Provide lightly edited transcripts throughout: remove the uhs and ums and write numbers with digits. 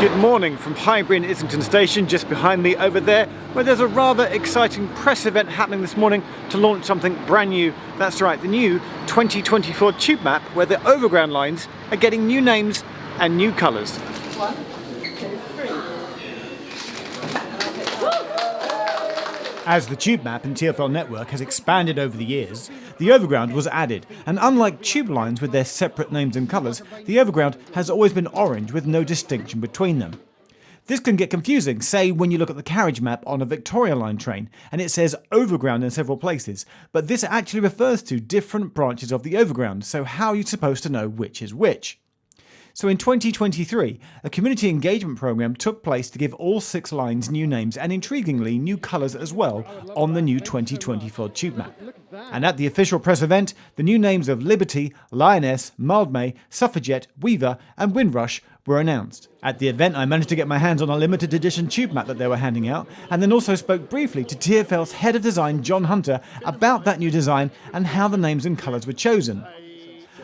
Good morning from Highbury in Islington Station, just behind me over there, where there's a rather exciting press event happening this morning to launch something brand new. That's right, the new 2024 tube map, where the overground lines are getting new names and new colours. As the tube map in TfL network has expanded over the years, the overground was added, and unlike tube lines with their separate names and colours, the overground has always been orange with no distinction between them. This can get confusing, say when you look at the carriage map on a Victoria Line train and it says overground in several places, but this actually refers to different branches of the overground, so how are you supposed to know which is which? So in 2023, a community engagement programme took place to give all 6 lines new names and intriguingly new colours as well on the new 2024 tube map. And at the official press event, the new names of Liberty, Lioness, Mildmay, Suffragette, Weaver and Windrush were announced. At the event, I managed to get my hands on a limited edition tube map that they were handing out, and then also spoke briefly to TfL's head of design, Jon Hunter, about that new design and how the names and colours were chosen.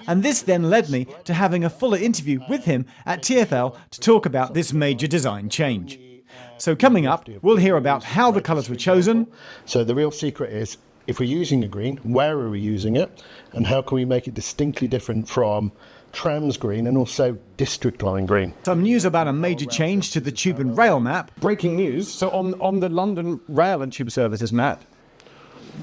And this then led me to having a fuller interview with him at TfL to talk about this major design change. So coming up, we'll hear about how the colours were chosen. So the real secret is, if we're using a green, where are we using it? And how can we make it distinctly different from trams green and also district line green? Some news about a major change to the tube and rail map. Breaking news, so on the London rail and tube services map,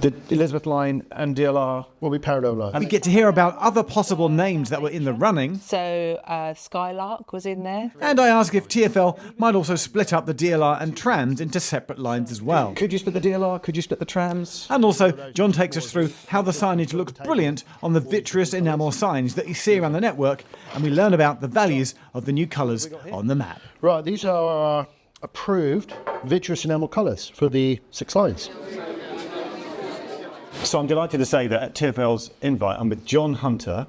the Elizabeth line and DLR will be parallel lines. And we get to hear about other possible names that were in the running. So Skylark was in there. And I ask if TfL might also split up the DLR and trams into separate lines as well. Could you split the DLR? Could you split the trams? And also, Jon takes us through how the signage looks brilliant on the vitreous enamel signs that you see around the network, and we learn about the values of the new colours on the map. Right, these are our approved vitreous enamel colours for the 6 lines. So I'm delighted to say that at TfL's invite, I'm with Jon Hunter,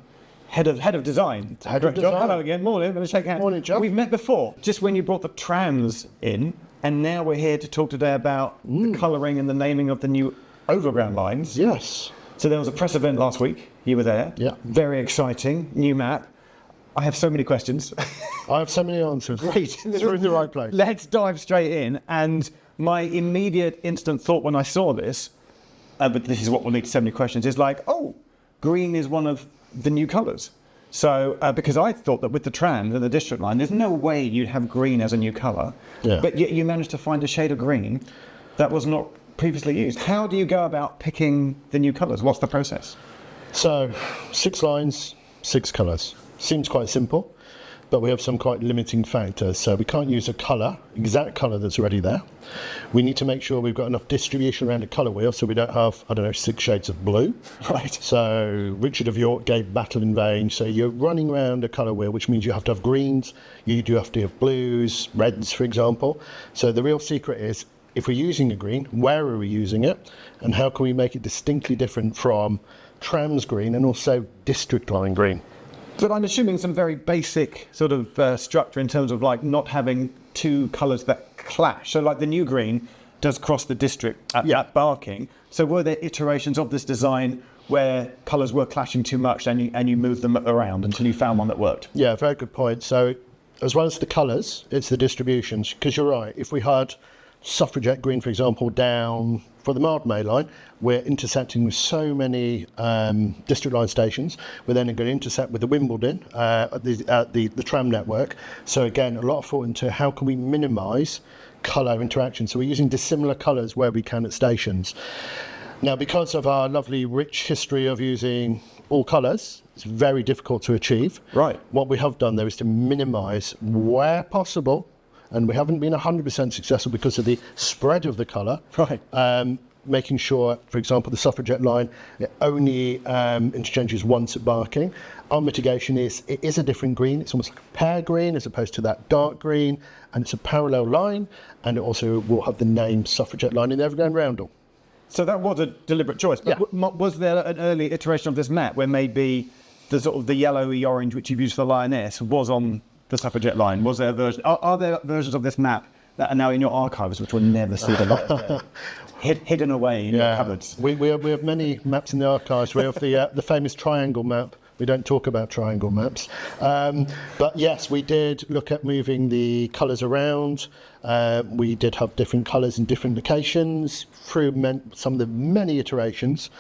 head of design. Head of design. Hello again. Morning. I'm going to shake hands. Morning, Geoff. We've met before, just when you brought the trams in, and now we're here to talk today about the colouring and the naming of the new overground lines. Yes. So there was a press event last week. You were there. Yeah. Very exciting. New map. I have so many questions. I have so many answers. Great. We're in the right place. Let's dive straight in. And my immediate instant thought when I saw this, but this is what will lead to so many questions, is like, oh, green is one of the new colours. So, because I thought that with the trams and the district line, there's no way you'd have green as a new colour. Yeah. But yet you managed to find a shade of green that was not previously used. How do you go about picking the new colours? What's the process? So, 6 lines, 6 colours. Seems quite simple, but we have some quite limiting factors. So we can't use a colour, exact colour that's already there. We need to make sure we've got enough distribution around a colour wheel so we don't have, 6 shades of blue. Right. So Richard of York gave battle in vain. So you're running around a colour wheel, which means you have to have greens, you do have to have blues, reds, for example. So the real secret is, if we're using a green, where are we using it? And how can we make it distinctly different from trams green and also district line green? But I'm assuming some very basic sort of structure in terms of like not having 2 colours that clash. So like the new green does cross the district at Barking. So were there iterations of this design where colours were clashing too much and you moved them around until you found one that worked? Yeah, very good point. So as well as the colours, it's the distributions. Because you're right, if we had Suffragette green, for example, down for the Mildmay line, we're intersecting with so many district line stations. We're then going to intersect with the Wimbledon at the tram network. So again, a lot of thought into how can we minimise colour interaction. So we're using dissimilar colours where we can at stations. Now, because of our lovely rich history of using all colours, it's very difficult to achieve. Right. What we have done there is to minimise where possible, and we haven't been 100% successful because of the spread of the colour. Right. Making sure, for example, the Suffragette line, it only interchanges once at Barking. Our mitigation is, it is a different green. It's almost like a pear green as opposed to that dark green, and it's a parallel line, and it also will have the name Suffragette line in the Overground Roundel. So that was a deliberate choice. But was there an early iteration of this map where maybe the sort of the yellowy orange which you've used for Lioness was on the Suffragette line? Was there a version? Are there versions of this map that are now in your archives which will never see the light? Hidden away in your cupboards. We have many maps in the archives. We have the famous triangle map We don't talk about triangle maps. But yes, we did look at moving the colours around. We did have different colours in different locations through some of the many iterations.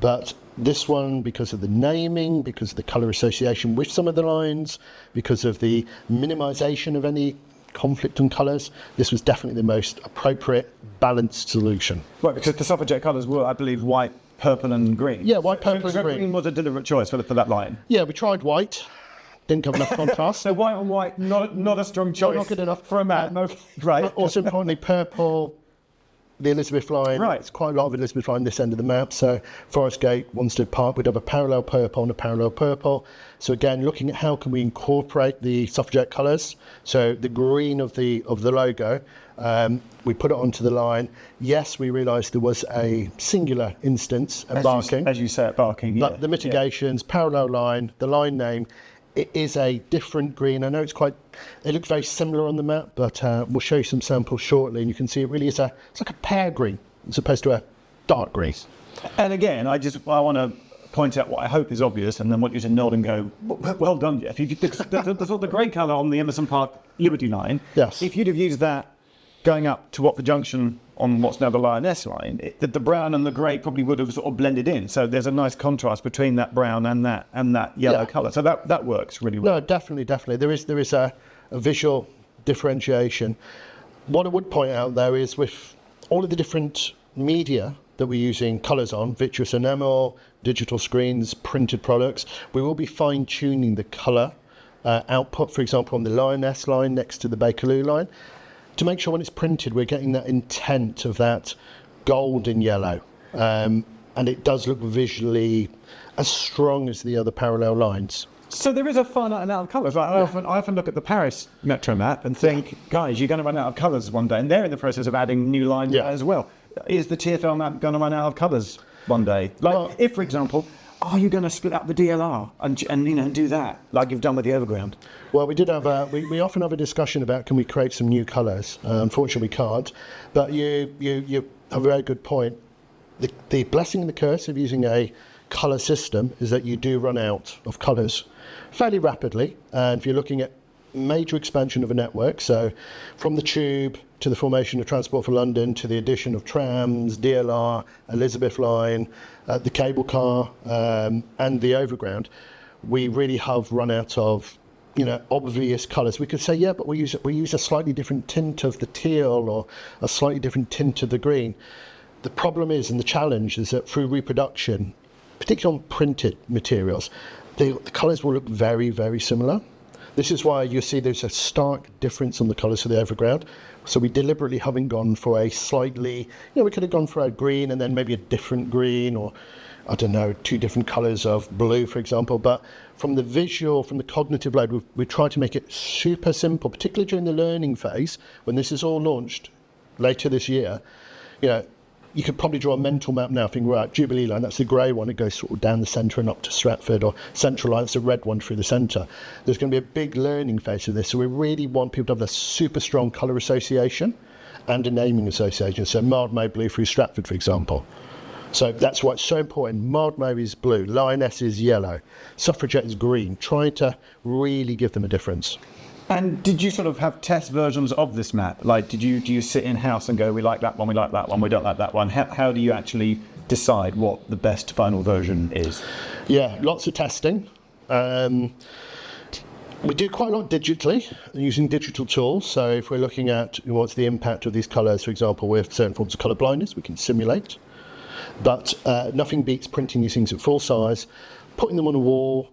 But this one, because of the naming, because of the colour association with some of the lines, because of the minimisation of any conflict on colours, this was definitely the most appropriate, balanced solution. Right, because the suffragette colours were, I believe, white, purple and green. Yeah, white, purple and green. Green was a deliberate choice for that line. Yeah, we tried white. Didn't have enough contrast. So white on white, not a strong choice. Not good enough. For a map. Right. Also importantly, purple, the Elizabeth line. Right. It's quite a lot of Elizabeth line this end of the map. So Forest Gate, Wanstead Park, we'd have a parallel purple and a parallel purple. So again, looking at how can we incorporate the suffragette colours. So the green of the logo, we put it onto the line. Yes, we realised there was a singular instance at Barking. As you say, at Barking, yeah. But the mitigations, parallel line, the line name, it is a different green. I know they look very similar on the map, but we'll show you some samples shortly, and you can see it really is it's like a pear green as opposed to a dark green. And again, I want to point out what I hope is obvious, and then want you to nod and go, well done, Geoff. The grey colour on the Emerson Park Liberty line, yes. If you'd have used that going up to Watford Junction on what's now the Lioness line, the brown and the grey probably would have sort of blended in. So there's a nice contrast between that brown and that yellow colour. So that works really well. No, definitely. There is a visual differentiation. What I would point out though is with all of the different media that we're using colours on, vitreous enamel, digital screens, printed products, we will be fine-tuning the colour output, for example, on the Lioness line next to the Bakerloo line, to make sure when it's printed we're getting that intent of that golden yellow, and it does look visually as strong as the other parallel lines. So there is a finite amount of colours. Right? I often look at the Paris Metro map and think, guys, you're going to run out of colours one day, and they're in the process of adding new lines as well. Is the TfL map going to run out of colours one day? If, for example, are you going to split up the DLR and do that like you've done with the Overground? Well, we did have we often have a discussion about can we create some new colours. Unfortunately, we can't. But you have a very good point. The blessing and the curse of using a colour system is that you do run out of colours fairly rapidly. And if you're looking at major expansion of a network, so from the Tube to the formation of Transport for London to the addition of trams, DLR, Elizabeth line, the cable car, and the Overground, we really have run out of obvious colours. We could say, yeah, but we use a slightly different tint of the teal or a slightly different tint of the green. The problem is, and the challenge is that through reproduction, particularly on printed materials, the colours will look very, very similar. This is why you see there's a stark difference on the colours of the Overground. So we deliberately haven't gone for a slightly, we could have gone for a green and then maybe a different green, or I don't know, two different colours of blue, for example. But from the visual, from the cognitive load, we've tried to make it super simple, particularly during the learning phase, when this is all launched later this year. You could probably draw a mental map now, thinking, right, Jubilee line, that's the grey one, it goes sort of down the centre and up to Stratford, or Central line, that's the red one through the centre. There's going to be a big learning phase of this, so we really want people to have a super strong colour association and a naming association. So Mildmay blue through Stratford, for example. So that's why it's so important. Mildmay is blue, Lioness is yellow, Suffragette is green, trying to really give them a difference. And did you sort of have test versions of this map? Like, do you sit in-house and go, we like that one, we don't like that one? How do you actually decide what the best final version is? Yeah, lots of testing. We do quite a lot digitally, using digital tools. So if we're looking at what's the impact of these colours, for example, with certain forms of colour blindness, we can simulate. But nothing beats printing these things at full size, putting them on a wall,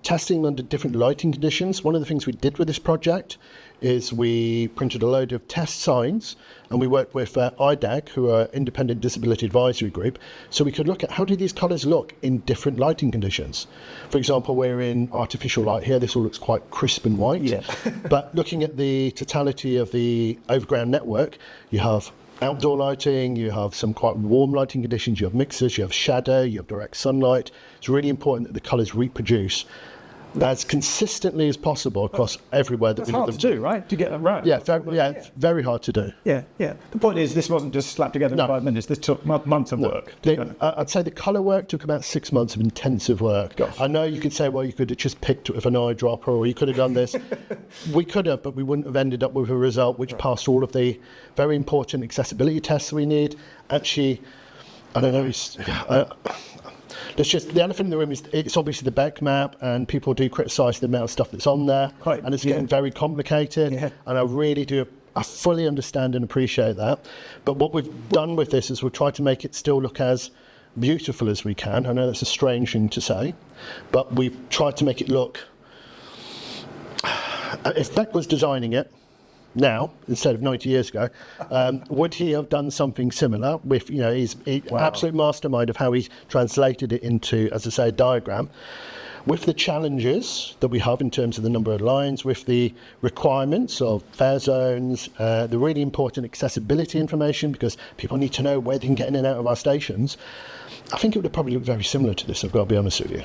testing them under different lighting conditions. One of the things we did with this project is we printed a load of test signs, and we worked with IDAG, who are Independent Disability Advisory Group, so we could look at how do these colours look in different lighting conditions. For example, we're in artificial light here, this all looks quite crisp and white. Yeah. But looking at the totality of the Overground network, you have outdoor lighting, you have some quite warm lighting conditions, you have mixers, you have shadow, you have direct sunlight. It's really important that the colours reproduce as consistently as possible across everywhere that It's hard to do, right? To get them right. Yeah, it's very hard to do. Yeah. The point is, this wasn't just slapped together in 5 minutes. This took months of work. I'd say the colour work took about 6 months of intensive work. Gosh. I know you could say, well, you could have just picked it with an eyedropper, or you could have done this. We could have, but we wouldn't have ended up with a result which passed all of the very important accessibility tests we need. Actually, I don't know. There's just the elephant in the room is it's obviously the Beck map, and people do criticise the amount of stuff that's on there, and it's getting very complicated. Yeah. And I really do. I fully understand and appreciate that. But what we've done with this is we've tried to make it still look as beautiful as we can. I know that's a strange thing to say, but we've tried to make it look. If Beck was designing it now instead of 90 years ago, would he have done something similar with, he's absolute mastermind of how he's translated it into, as I say, a diagram, with the challenges that we have in terms of the number of lines, with the requirements of fare zones, the really important accessibility information, because people need to know where they can get in and out of our stations. I think it would have probably looked very similar to this, I've got to be honest with you.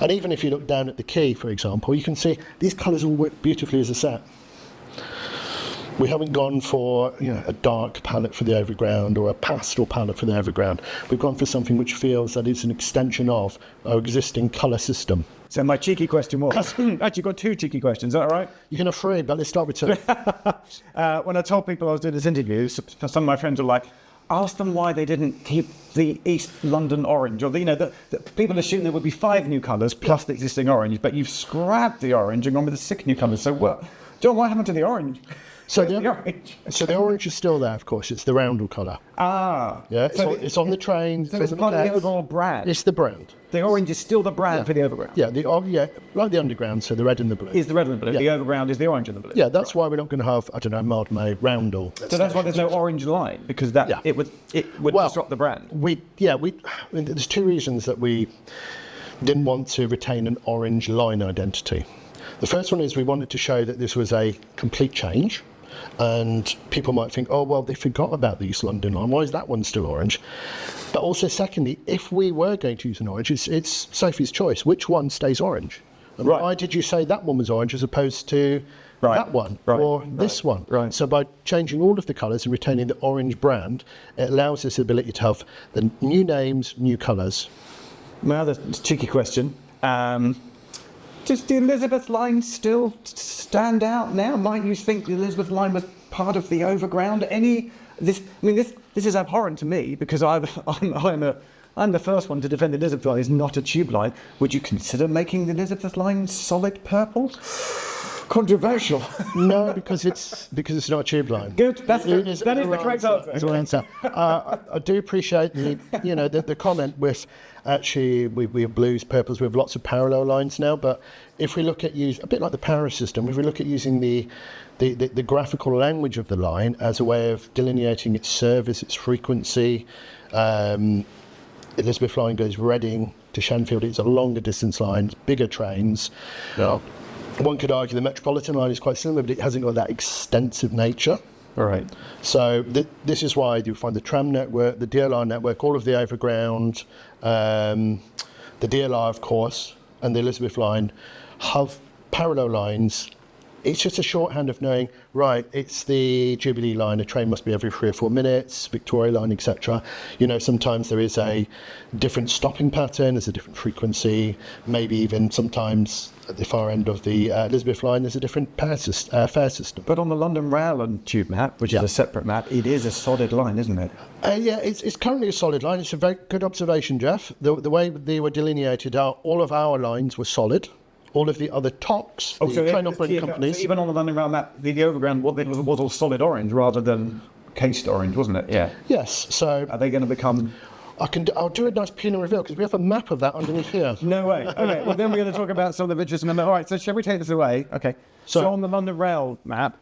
And even if you look down at the key, for example, you can see these colours all work beautifully as a set. We haven't gone for a dark palette for the Overground or a pastel palette for the Overground. We've gone for something which feels that it's an extension of our existing colour system. So my cheeky question was, actually got 2 cheeky questions, is that all right? You can have 3, but let's start with 2. When I told people I was doing this interview, some of my friends were like, ask them why they didn't keep the East London orange, or the people assume there would be 5 new colours plus the existing orange, but you've scrapped the orange and gone with the 6 new colours. So what, John? What happened to the orange? So the orange is still there, of course. It's the roundel colour. Ah. Yeah, it's on the train. So it's part of the overall brand. It's the brand. The orange is still the brand for the Overground. Yeah, like the Underground, so the red and the blue. Is the red and the blue. Yeah. The Overground is the orange and the blue. Yeah, that's why we're not going to have, mild May roundel. So that's why there's no orange line, because it would disrupt the brand. There's 2 reasons that we didn't want to retain an orange line identity. The first one is we wanted to show that this was a complete change. And people might think, oh, well, they forgot about the East London line. Why is that one still orange? But also, secondly, if we were going to use an orange, it's Sophie's choice. Which one stays orange? And why did you say that one was orange as opposed to that one or this one? Right. So by changing all of the colours and retaining the orange brand, it allows us the ability to have the new names, new colours. My other cheeky question. Does the Elizabeth line still stand out now? Might you think the Elizabeth line was part of the Overground? This is abhorrent to me, because I'm the first one to defend the Elizabeth line is not a tube line. Would you consider making the Elizabeth line solid purple? Controversial. No, because it's not a tube line. Good. That is the correct answer. I do appreciate the comment with. Actually, we have blues, purples, we have lots of parallel lines now, but if we look at a bit like the Paris system, if we look at using the graphical language of the line as a way of delineating its service, its frequency, Elizabeth line goes Reading to Shanfield, it's a longer distance line, bigger trains. Yeah. One could argue the Metropolitan line is quite similar, but it hasn't got that extensive nature. All right. So this is why you find the tram network, the DLR network, all of the Overground, the DLR, of course, and the Elizabeth line have parallel lines. It's just a shorthand of knowing, right, it's the Jubilee line, a train must be every 3 or 4 minutes, Victoria line, etc. Sometimes there is a different stopping pattern, there's a different frequency, maybe even sometimes at the far end of the Elizabeth line, there's a different fare system. But on the London Rail and Tube map, which is a separate map, it is a solid line, isn't it? It's currently a solid line. It's a very good observation, Geoff. The way they were delineated, all of our lines were solid. All of the other TOCs, train operating companies. So even on the London Rail map, the Overground was all solid orange rather than cased orange, wasn't it? Yeah. Yes. So are they going to become? I'll do a nice penal reveal because we have a map of that underneath here. No way. Okay. Well, then we're going to talk about some of the interest. All right. So shall we take this away? Okay. So on the London Rail map,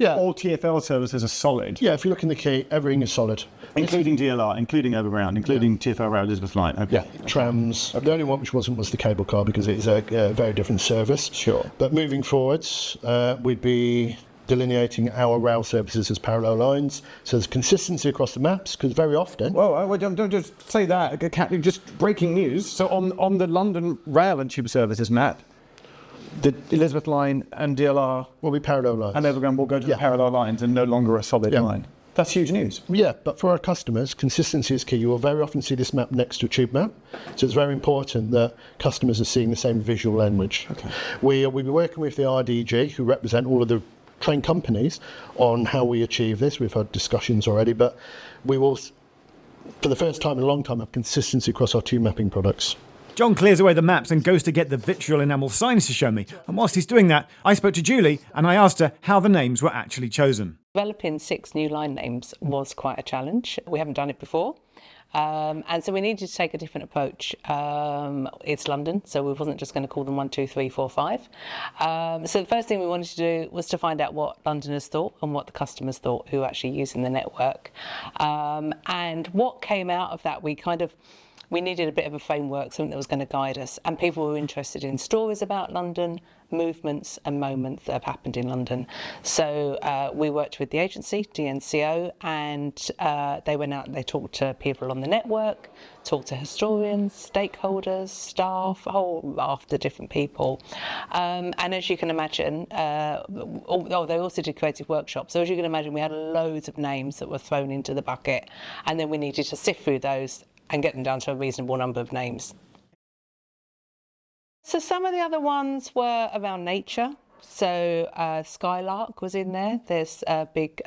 all TfL services are solid. Yeah. If you look in the key, everything is solid, including DLR, including Overground, including TfL Rail Elizabeth line. Okay. Yeah. Trams. The only one which wasn't was the cable car because it is a very different service. Sure. But moving forwards, we'd be delineating our rail services as parallel lines, so there's consistency across the maps, because very often... Well, don't just say that, just breaking news. So on the London Rail and Tube Services map, The Elizabeth line and DLR Will be parallel lines. and Overground will go to the Yeah. parallel lines and no longer a solid Yeah. line. That's huge news. Yeah, but for our customers, consistency is key. You will very often see this map next to a tube map, so it's very important that customers are seeing the same visual language. Okay. We'll be working with the RDG, who represent all of the train companies, on how we achieve this. We've had discussions already, but we will, for the first time in a long time, have consistency across our tube mapping products. Jon clears away the maps and goes to get the vitriol enamel signs to show me. And whilst he's doing that, I spoke to Julie and I asked her how the names were actually chosen. Developing 6 new line names was quite a challenge. We haven't done it before. And so we needed to take a different approach. It's London, so we wasn't just going to call them 1, 2, 3, 4, 5. So the first thing we wanted to do was to find out what Londoners thought and what the customers thought who were actually using the network. And what came out of that, we needed a bit of a framework, something that was going to guide us. And people were interested in stories about London, movements and moments that have happened in London. So we worked with the agency, DNCO, and they went out and they talked to people on the network, talked to historians, stakeholders, staff, a whole raft of different people. And as you can imagine, they also did creative workshops. So as you can imagine, we had loads of names that were thrown into the bucket, and then we needed to sift through those and get them down to a reasonable number of names. So some of the other ones were around nature. So Skylark was in there. There's a big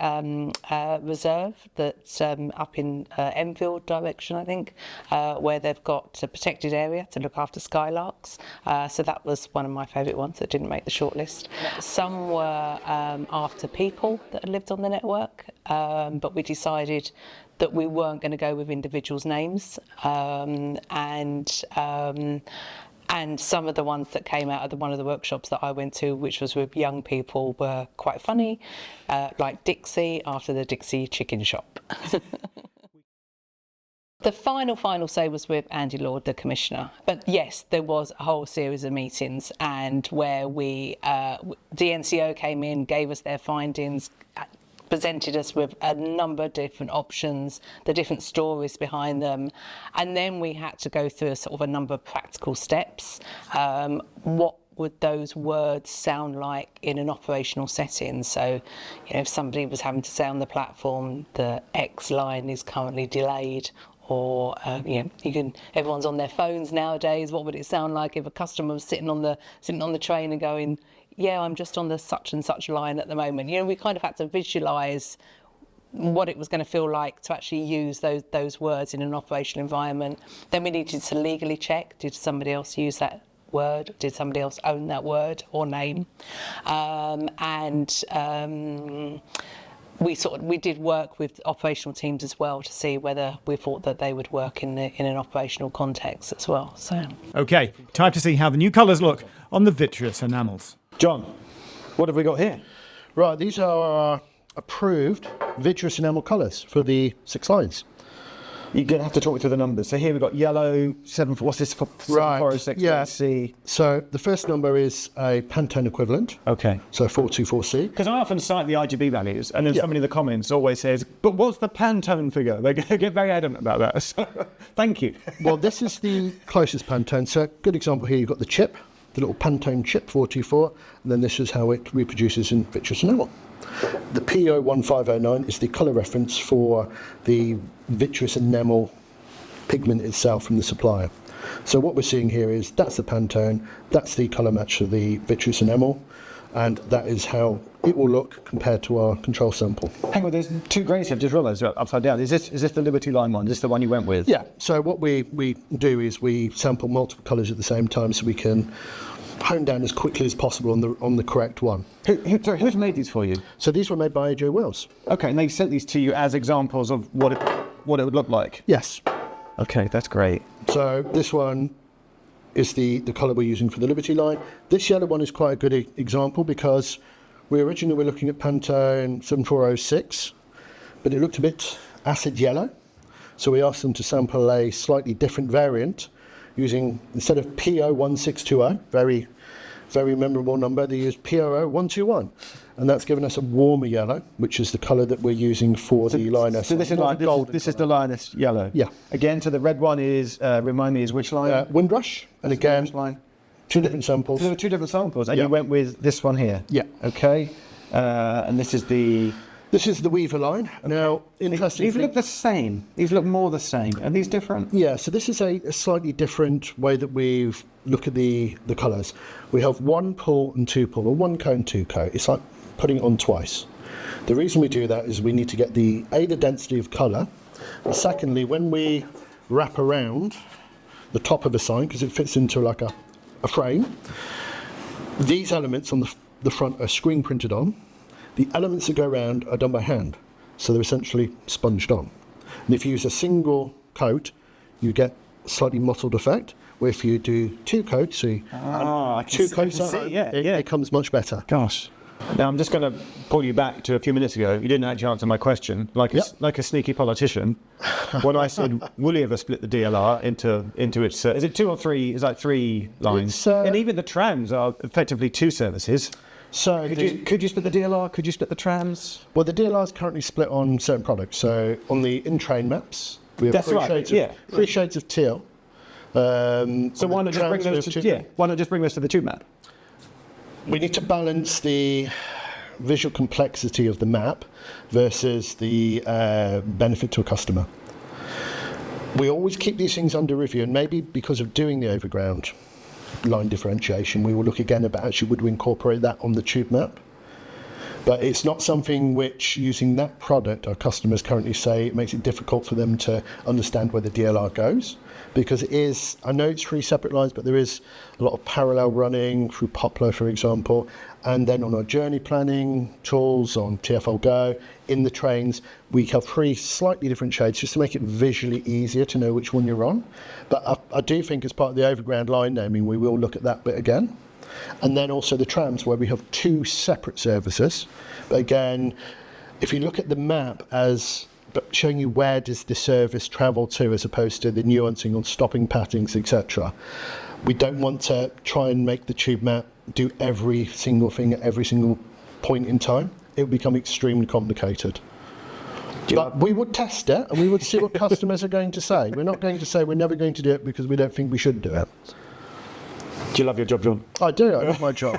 reserve that's up in Enfield direction, I think, where they've got a protected area to look after skylarks. So that was one of my favourite ones that didn't make the shortlist. Some were after people that had lived on the network, but we decided that we weren't going to go with individuals' names, and some of the ones that came out of one of the workshops that I went to, which was with young people, were quite funny, like Dixie after the Dixie chicken shop. The final say was with Andy Lord, the Commissioner. But yes, there was a whole series of meetings, and where DNCO came in, gave us their findings, presented us with a number of different options, the different stories behind them, and then we had to go through a number of practical steps. What would those words sound like in an operational setting? So, if somebody was having to say on the platform, the X line is currently delayed, or everyone's on their phones nowadays. What would it sound like if a customer was sitting on the train and going, yeah, I'm just on the such and such line at the moment. We kind of had to visualise what it was going to feel like to actually use those words in an operational environment. Then we needed to legally check, did somebody else use that word? Did somebody else own that word or name? We did work with operational teams as well to see whether we thought that they would work in an operational context as well. So. Okay, time to see how the new colours look on the vitreous enamels. Jon, what have we got here? Right, these are our approved vitreous enamel colours for the 6 lines. You're going to have to talk me through the numbers. So here we've got yellow, what's this, 7406? Yeah. Let's see. So the first number is a Pantone equivalent. Okay. So 424C. Because I often cite the RGB values, and then Yeah. somebody in the comments always says, but what's the Pantone figure? They get very adamant about that. So, thank you. Well, this is the closest Pantone. So a good example here, you've got the chip, the little Pantone chip 424, and then this is how it reproduces in vitreous enamel. The PO1509 is the colour reference for the vitreous enamel pigment itself from the supplier. So what we're seeing here is that's the Pantone, that's the colour match of the vitreous enamel, and that is how it will look compared to our control sample. Hang on, there's 2 greys here. I've just realised they're upside down. Is this the Liberty Line one? Is this the one you went with? Yeah, so what we do is we sample multiple colours at the same time so we can hone down as quickly as possible on the correct one. Who's made these for you? So these were made by AJ Wells. Okay, and they sent these to you as examples of what it would look like? Yes. Okay, that's great. So this one is the colour we're using for the Liberty line. This yellow one is quite a good example because we originally were looking at Pantone 7406, but it looked a bit acid yellow. So we asked them to sample a slightly different variant using, instead of PO1620, very, very memorable number, they used PO121. And that's given us a warmer yellow, which is the colour that we're using for the Lioness. So this is the Lioness yellow? Yeah. Again, so the red one is, remind me, is which line? Windrush. And That's again, the line. 2 different samples. There were 2 different samples, and Yeah. you went with this one here. Yeah. Okay. And this is the... This is the Weaver line. Now, interesting. These look the same. These look more the same. Are these different? Yeah, so this is a slightly different way that we've looked at the colours. We have 1 pull and 2 pull, or 1 coat and 2 coat. It's like putting it on twice. The reason we do that is we need to get the density of colour, and secondly, when we wrap around the top of a sign, because it fits into like a frame, these elements on the front are screen printed on. The elements that go around are done by hand, so they're essentially sponged on. And if you use a single coat, you get a slightly mottled effect, where if you do 2 coats, I can 2 see- coats, I can see, yeah. it comes much better. Gosh. Now, I'm just going to pull you back to a few minutes ago. You didn't actually answer my question. Like a sneaky politician, when I said, will you ever split the DLR into its... is it 2 or 3? Is that 3 lines? And even the trams are effectively 2 services. So Could you split the DLR? Could you split the trams? well, the DLR is currently split on certain products. So on the in-train maps, we have That's 3 right, shades yeah. 3 shades of teal. So why not just bring those to... Why not just bring those to the tube map? We need to balance the visual complexity of the map versus the benefit to a customer. We always keep these things under review, and maybe because of doing the overground line differentiation, we will look again about actually would we incorporate that on the tube map. But it's not something which, using that product, our customers currently say it makes it difficult for them to understand where the DLR goes. Because it is, I know it's 3 separate lines, but there is a lot of parallel running through Poplar, for example. And then on our journey planning tools, on TfL Go, in the trains, we have 3 slightly different shades just to make it visually easier to know which one you're on. But I do think as part of the overground line naming, we will look at that bit again. And then also the trams, where we have 2 separate services. But again, if you look at the map as showing you where does the service travel to, as opposed to the nuancing on stopping patterns, etc., we don't want to try and make the tube map do every single thing at every single point in time. It would become extremely complicated. But we would test it, and we would see what customers are going to say. We're not going to say we're never going to do it because we don't think we should do it. Do you love your job, John? I do. I love my job.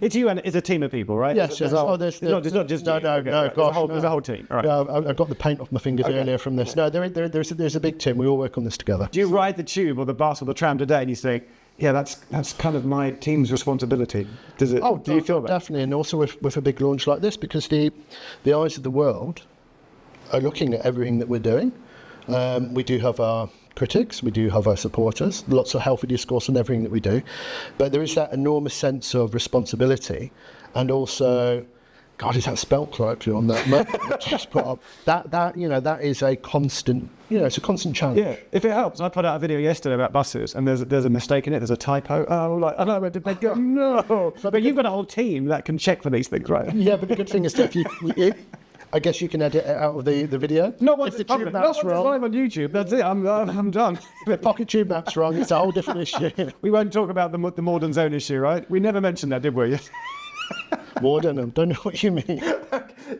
It's you and it's a team of people, right? Yes. It's not just no, you. Okay, gosh, there's a whole team. All right. Yeah, I got the paint off my fingers earlier from this. No, there's a big team. We all work on this together. Do you ride the tube or the bus or the tram today and you think, yeah, that's kind of my team's responsibility? Does it? Oh, do you feel that? Definitely, and also with a big launch like this, because the eyes of the world are looking at everything that we're doing. We do have our critics, we do have our supporters, lots of healthy discourse on everything that we do, but there is that enormous sense of responsibility, and also, God, is that spelt correctly on that map? Just put up that is a constant, it's a constant challenge. Yeah, if it helps, I put out a video yesterday about buses, and there's a mistake in it. There's a typo. I know where did they go? No, but you've got a whole team that can check for these things, right? Yeah, but the good thing is that I guess you can edit it out of the video. Not once if it's the tube public. Not map's once it's wrong. live on YouTube. That's it. I'm done. If the pocket tube map's wrong, it's a whole different issue. We won't talk about the Morden Zone issue, right? We never mentioned that, did we? Morden, I don't know what you mean.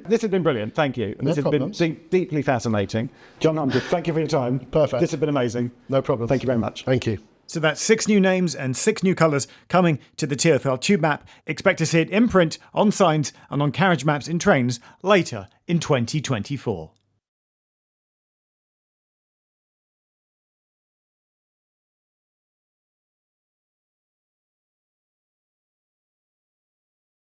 This has been brilliant. Thank you. And No this has problems. been deeply fascinating. Jon Hunter, thank you for your time. Perfect. This has been amazing. No problem. Thank you very much. Thank you. So that's 6 new names and 6 new colours coming to the TfL tube map. Expect to see it in print, on signs and on carriage maps in trains later in 2024.